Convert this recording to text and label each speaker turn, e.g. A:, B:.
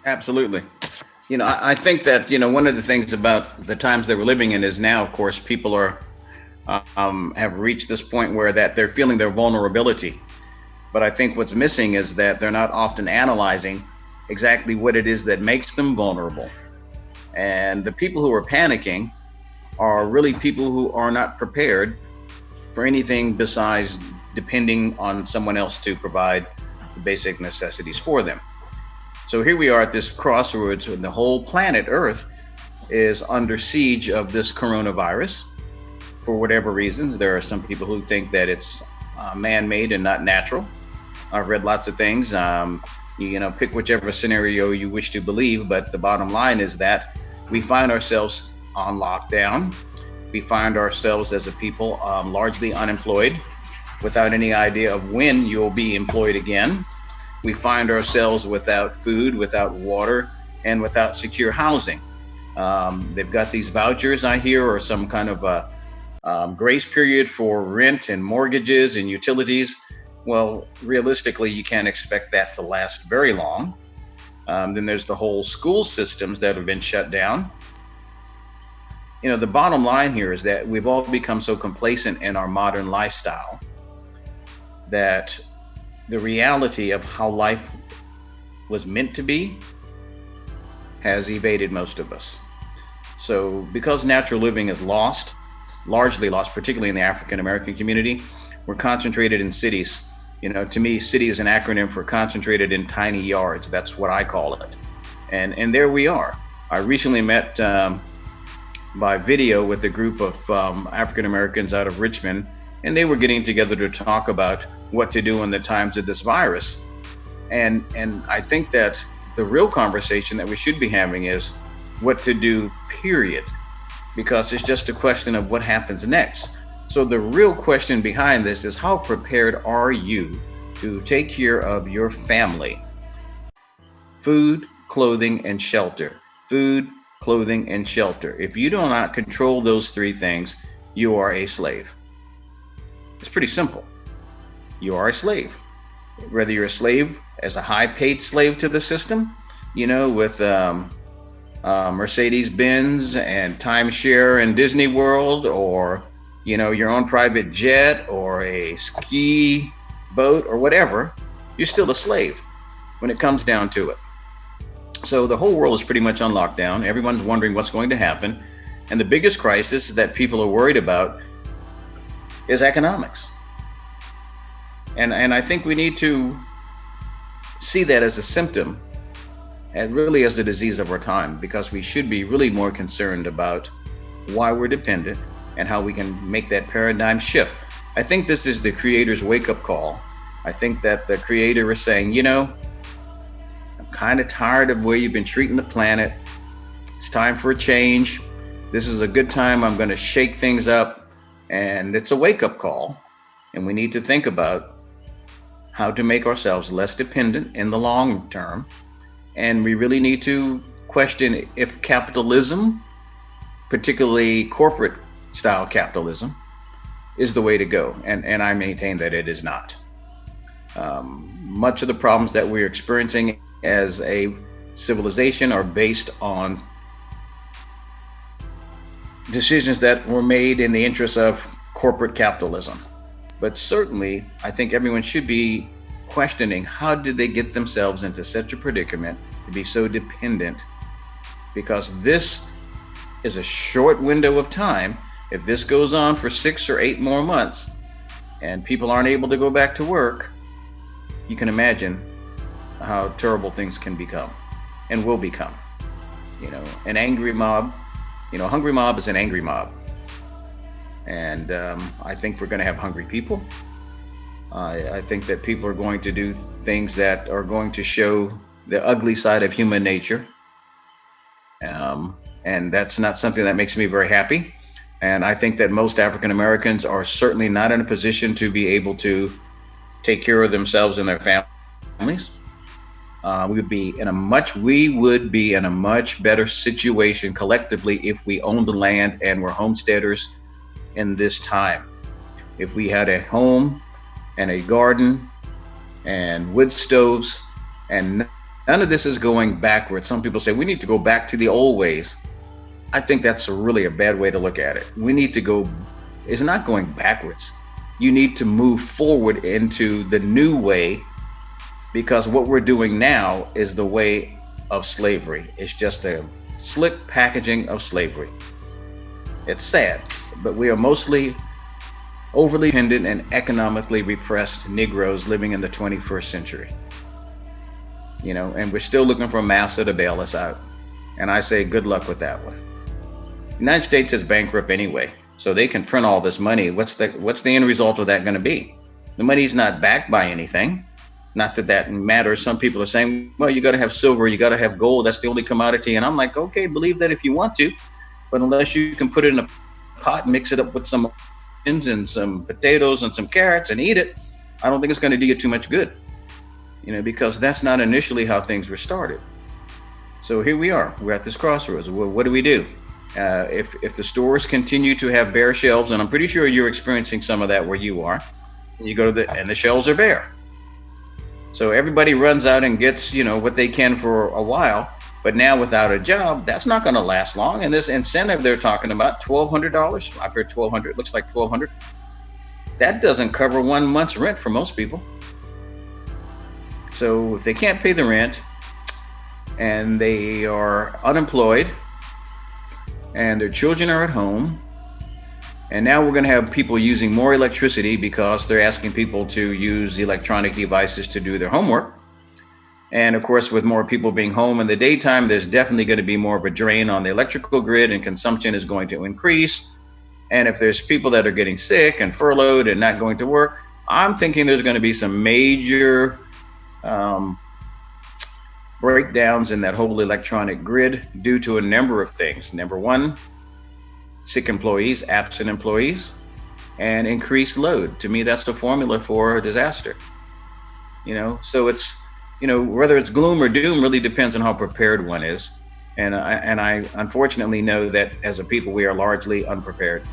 A: Absolutely. I think that, one of the things about the times that we're living in is now, of course, people have reached this point where that they're feeling their vulnerability. But I think what's missing is that they're not often analyzing exactly what it is that makes them vulnerable. And the people who are panicking are really people who are not prepared for anything besides depending on someone else to provide the basic necessities for them. So here we are at this crossroads, and the whole planet Earth is under siege of this coronavirus. For whatever reasons, there are some people who think that it's man-made and not natural. I've read lots of things. Pick whichever scenario you wish to believe, but the bottom line is that we find ourselves on lockdown. We find ourselves as a people largely unemployed, without any idea of when you'll be employed again. We find ourselves without food, without water, and without secure housing. They've got these vouchers, I hear, or some kind of a grace period for rent and mortgages and utilities. Well, realistically, you can't expect that to last very long. Then there's the whole school systems that have been shut down. The bottom line here is that we've all become so complacent in our modern lifestyle that the reality of how life was meant to be has evaded most of us. So because natural living is lost, largely lost, particularly in the African American community, we're concentrated in cities. To me, city is an acronym for concentrated in tiny yards. That's what I call it. And there we are. I recently met by video with a group of African Americans out of Richmond, and they were getting together to talk about what to do in the times of this virus. And I think that the real conversation that we should be having is what to do, period, because it's just a question of what happens next. So the real question behind this is, how prepared are you to take care of your family? Food, clothing, and shelter. Food, clothing, and shelter. If you do not control those three things, you are a slave. It's pretty simple. You are a slave. Whether you're a slave as a high-paid slave to the system, with Mercedes-Benz and timeshare and Disney World, or your own private jet or a ski boat or whatever, you're still a slave when it comes down to it. So the whole world is pretty much on lockdown. Everyone's wondering what's going to happen. And the biggest crisis that people are worried about is economics. And I think we need to see that as a symptom and really as the disease of our time, because we should be really more concerned about why we're dependent and how we can make that paradigm shift. I think this is the creator's wake-up call. I think that the creator is saying, I'm kind of tired of where you've been treating the planet. It's time for a change. This is a good time. I'm going to shake things up. And it's a wake-up call. And we need to think about how to make ourselves less dependent in the long term. And we really need to question if capitalism, particularly corporate style capitalism, is the way to go. And I maintain that it is not. Much of the problems that we're experiencing as a civilization are based on decisions that were made in the interest of corporate capitalism. But certainly, I think everyone should be questioning, how did they get themselves into such a predicament to be so dependent? Because this is a short window of time. If this goes on for 6 or 8 more months and people aren't able to go back to work, you can imagine how terrible things can become and will become. An angry mob, a hungry mob is an angry mob. And I think we're going to have hungry people. I think that people are going to do things that are going to show the ugly side of human nature. And that's not something that makes me very happy. And I think that most African Americans are certainly not in a position to be able to take care of themselves and their families. We would be in a much better situation collectively if we owned the land and were homesteaders in this time. If we had a home and a garden and wood stoves and None of this is going backwards. Some people say we need to go back to the old ways. I think that's really a bad way to look at it. We need to go, it's not going backwards. You need to move forward into the new way, because what we're doing now is the way of slavery. It's just a slick packaging of slavery. It's sad, but we are mostly overly dependent and economically repressed Negroes living in the 21st century. And we're still looking for massa to bail us out. And I say good luck with that one. The United States is bankrupt anyway, so they can print all this money. What's the end result of that going to be? The money's not backed by anything. Not that that matters. Some people are saying, well, you got to have silver, you got to have gold. That's the only commodity. And I'm like, okay, believe that if you want to, but unless you can put it in a pot, mix it up with some onions and some potatoes and some carrots and eat it, I don't think it's going to do you too much good. Because that's not initially how things were started. So here we are. We're at this crossroads. Well, what do we do? If the stores continue to have bare shelves, and I'm pretty sure you're experiencing some of that where you are, you go to and the shelves are bare. So everybody runs out and gets, what they can for a while, but now without a job, that's not going to last long. And this incentive they're talking about, $1,200. I've heard $1,200. Looks like $1,200. That doesn't cover 1 month's rent for most people. So if they can't pay the rent and they are unemployed and their children are at home, and now we're going to have people using more electricity because they're asking people to use electronic devices to do their homework. And of course, with more people being home in the daytime, there's definitely going to be more of a drain on the electrical grid, and consumption is going to increase. And if there's people that are getting sick and furloughed and not going to work, I'm thinking there's going to be some major breakdowns in that whole electronic grid due to a number of things. Number one, sick employees, absent employees, and increased load. To me, that's the formula for a disaster. So it's, whether it's gloom or doom really depends on how prepared one is. And I unfortunately know that as a people, we are largely unprepared.